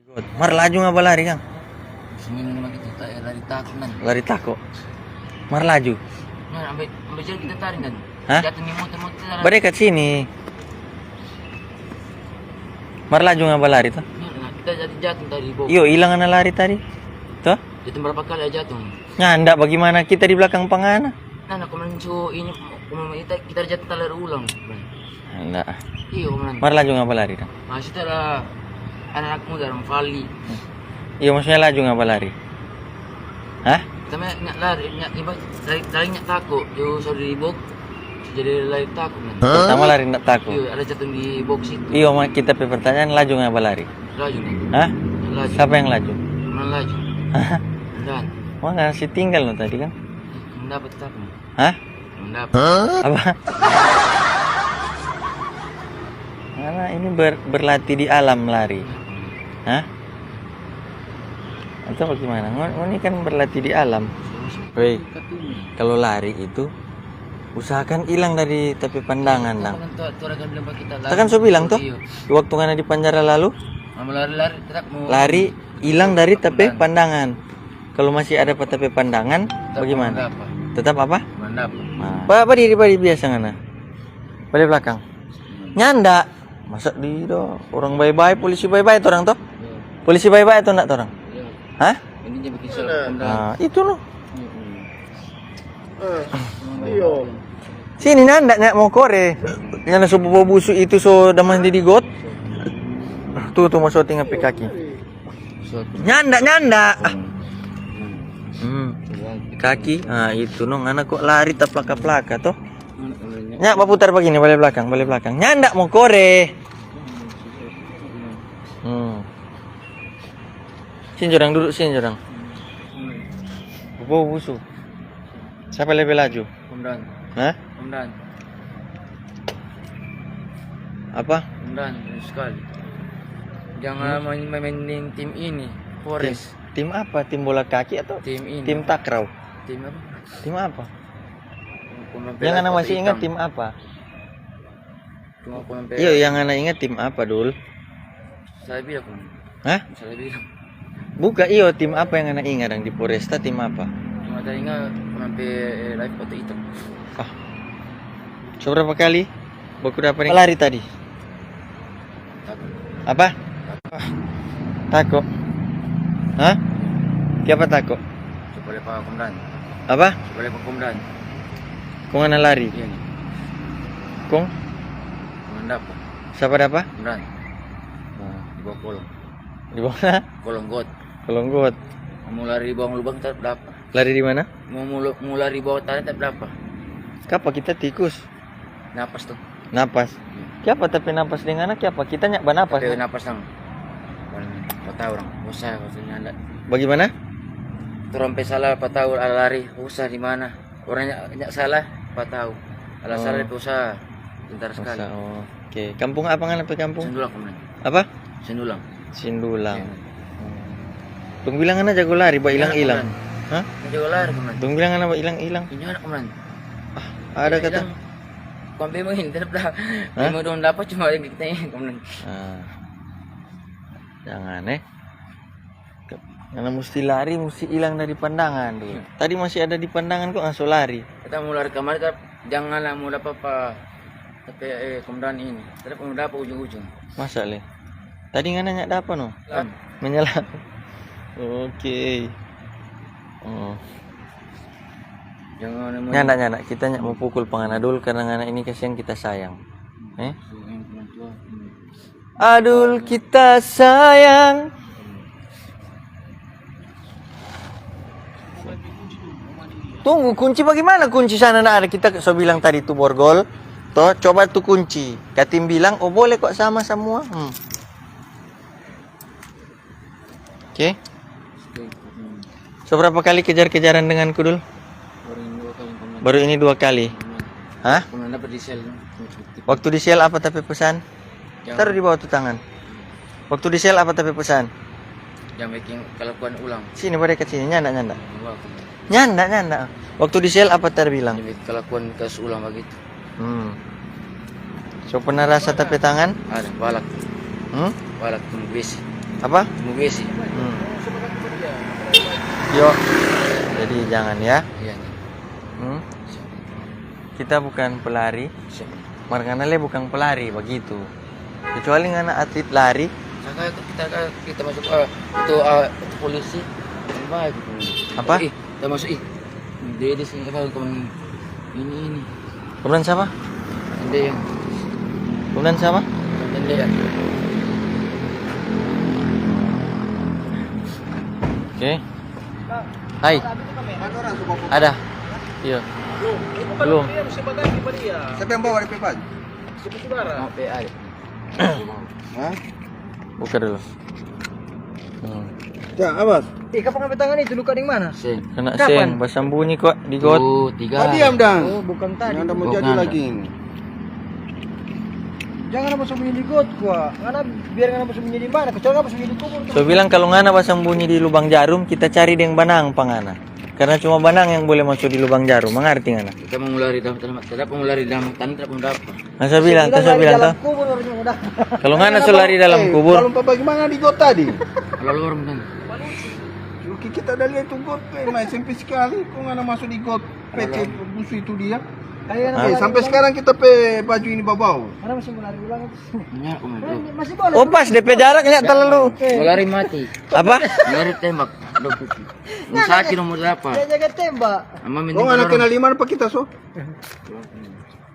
Mar laju nga ba lari kang? Singin naman kita tayo lari takot nan. Lari tako. Mar laju. Nah, ambil jalan kita tarik kan. Hah? Jatuh nih motor-motor. Ba dekat sini. Mar laju nga ba lari to? Nah, kita jadi jatuh dari bawah. Iyo, ilang na lari tadi. To? Jatuh berapa kali aja jatuh. Nyanda bagaimana kita di belakang pangana? Nah, kemarin so ini kemarin kita jatuh lari ulang. Nyanda. Iya kemarin. Mar laju nga ba lari to? Masih ada anak muda orang Vali. Iyo, maksudnya laju nga ba lari? Hah? Tapi nggak lari, lari nggak takut. Yo sorry di box. Jadi lari takut kan. Pertama lari ndak tako. Iya, ada jatuh di box itu. Iyo, kita pe pertanyaan laju nga ba lari? Laju kan. Hah? Laju. Siapa yang laju? Mana laju? Hah? Dan Mana si tinggal lo tadi kan? mendapat takut. Hah? Mendapat. Apa? Karena ini berlatih di alam lari. Hah? Atau bagaimana? Ini kan berlatih di alam. Woi, kalau lari itu usahakan hilang dari tepi pandangan, Dang. Kan so bilang tuh, waktu ngana di penjara lalu, Mau lari-lari tetap mau lari hilang dari tepi pandangan. Kalau masih ada tepi pandangan, bagaimana? Tetap apa? mendapat. Nah, berdiri biasa ngana. Balik belakang. Nyanda. Masa di do orang bye-bye, polisi bye-bye itu orang tuh? Polisi bye-bye itu enggak tuh orang? Hah? Ini dia bikin salah. Nah, itu loh. Sini nanda nyak mau kore. Nyana so bobo busuk itu so daman di got. Tuh masuk tinggal kaki. Nyanda. Kaki. Ah itu nong anak kok lari tak plaka-plaka toh. Nyak putar begini balik belakang. Nyanda mau kore. Sini jorang duduk sini jorang. Bobo busuk. Siapa lebih laju? Kemudian. Hah? Kemudian. Apa? Kemudian sekali. Jangan mainin tim ini. Forest. Tim apa? Tim bola kaki atau Tim ini. tim takraw? Tim apa? Tim apa? Pemain Yang anak masih hitam. ingat tim apa? Cuma pemain Iya, yang anak ingat tim apa, Dul? Saya bilang. Hah? Saya bilang. Buka iyo, tim apa yang anak ingat yang di Foresta tim apa? Cuma saya ingat pemain live foto hitam. Ah. So berapa kali? Baku dapat lari tadi. Takut. Apa? Tako. Hah? Siapa tako? Coba lepas kemudian. Apa? Coba lepas kemudian. Kung anak lari? Iya nih. Kung? Mendapat. Siapa dapat? Kemudian. Di bawah kolong. Di mana? Kolong got. Kolonggot. Mau lari di bawah lubang tak dapat. Lari di mana? Mau lari di bawah tanah tak dapat. Kapa kita tikus? Napas tuh. Napas. Siapa tapi napas dengan anak siapa? Kita nyak banapas. Tapi napas nang. Patah orang. Usah maksudnya ada. Bagaimana? Terompe salah patah lari. Usah di mana? Orangnya nyak salah patah. Ala salah itu usah. Bentar sekali. Oh, oke. Kampung apa kan apa kampung? Sendulang kemudian. Apa? Sendulang. Sindulang. Tung bilang anak jago lari, ba hilang-hilang. Hah? Jago lari kemudian. Tung bilang anak ba hilang-hilang. Ini anak kemudian. Ada kata. Kompe mo hindi dapat. Hindi mo doon dapat cuma kita ini kemudian. Jangan karena mesti lari, mesti hilang dari pandangan dulu. Tadi masih ada di pandangan kok langsung lari. Kita mau lari kemana tapi janganlah mau dapat apa. Tapi kemudian ini. Tapi mau dapat ujung-ujung. Masa le? Tadi nggak nanya apa no? Menyelam. Oke. Oh. Jangan Nyanda kita nyak mau pukul pangana dulu karena anak ini kasihan kita sayang. Adul kita sayang. Tunggu kunci bagaimana kunci sana nak ada kita so bilang tadi tuh borgol. Toh coba tuh kunci. Katim bilang oh boleh kok sama semua. Oke. So berapa kali kejar-kejaran dengan kudul? Baru ini 2 kali. Hah? Kemudian dapat di sel. Waktu di sel apa tapi pesan? Taruh di bawah tuh tangan. Waktu di sel apa tapi pesan? Yang bikin kelakuan ulang. Sini pada ke sini nyanda. Nyanda. Waktu di sel apa terbilang? Yang bikin kelakuan kasus ulang begitu. So pernah rasa tapi tangan? Ada balak. Hmm? Balak tulis. Apa? Temu besi. Yuk. Jadi jangan ya. Iya. Hmm? Kita bukan pelari. Markana le bukan pelari begitu. Kecuali ngana atlet lari. Kita masuk itu polisi. Baik. Apa? Kita masuk Dia di sini apa teman ini. Kemudian siapa? Dia yang Kemudian siapa? dia. Oke. Hai. Ada. Iya. Belum. Siapa yang bawa DP Pagi? Sampai ada. Hah? Buka dulu. Ya, Abbas. Kapan ngambil tangan itu luka di mana? Sen. Kena Kapan? seng, bersembunyi kok di got. Oh, 3. Diam dang. Oh, bukan tadi. Anda mau Bukan. jadi lagi ini. Jangan apa sembunyi di got gua. Karena biar apa sembunyi di mana? Kecuali apa sembunyi di kubur. So bilang kalau ngana bersembunyi di lubang jarum, kita cari deng banang pangana. Karena cuma banang yang boleh masuk di lubang jarum. Mengerti ngana? Kita mau lari dalam tidak mau lari dalam tanah tidak mau dapat. Masa bilang, saya bilang toh. Kubur harusnya udah. Kalau ngana so lari dalam Kalau kubur, bagaimana di got tadi? Kalau luar kan. Kita udah lihat itu got, main SMP sekali. Kok nggak masuk di got PC busu itu dia? Sampai sekarang kita baju ini bau. Karena masih mau lari ulang itu. Ya, Masih boleh. oh pas DP jaraknya terlalu. mau lari mati. Apa? Lari tembak. Musaki nomor 8. Dia jaga tembak. Ama Kok nggak kenal lima apa kita so?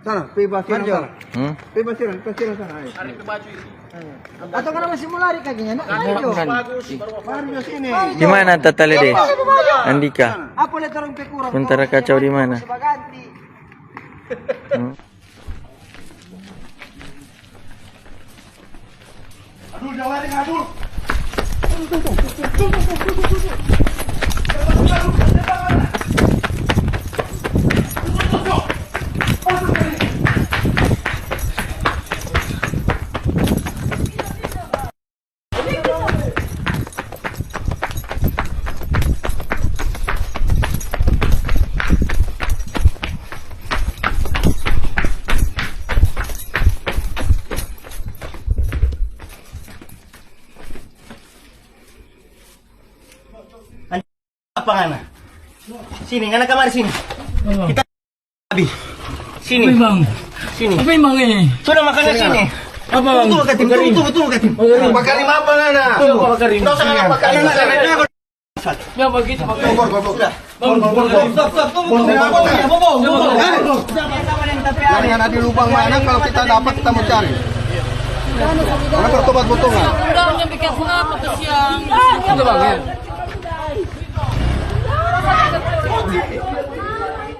Sana, bebas sana. Hmm? Bebas sana. Atau karena masih mau lari kakinya. Nak ayo. Mari ke sini. Di mana Tatale deh? Andika. Apa lihat orang pekurang? Sementara kacau di mana? Sebaganti. Hmm? Aduh, jangan lari kabur. Apa ngana? Sini, ngana kamar sini. Kita habis. Sini. Bang, Sini. apa emang ini? Sudah makannya sini. Apa bang? Tunggu katim, tunggu katim. Bakarim apa ngana? Tunggu bakarin. Tidak usah ngana bakarin. Ya begitu pakai. Stop. Jangan ada di lubang mana kalau kita dapat kita mau cari. Karena bertobat botongan. Udah bikin apa kesian?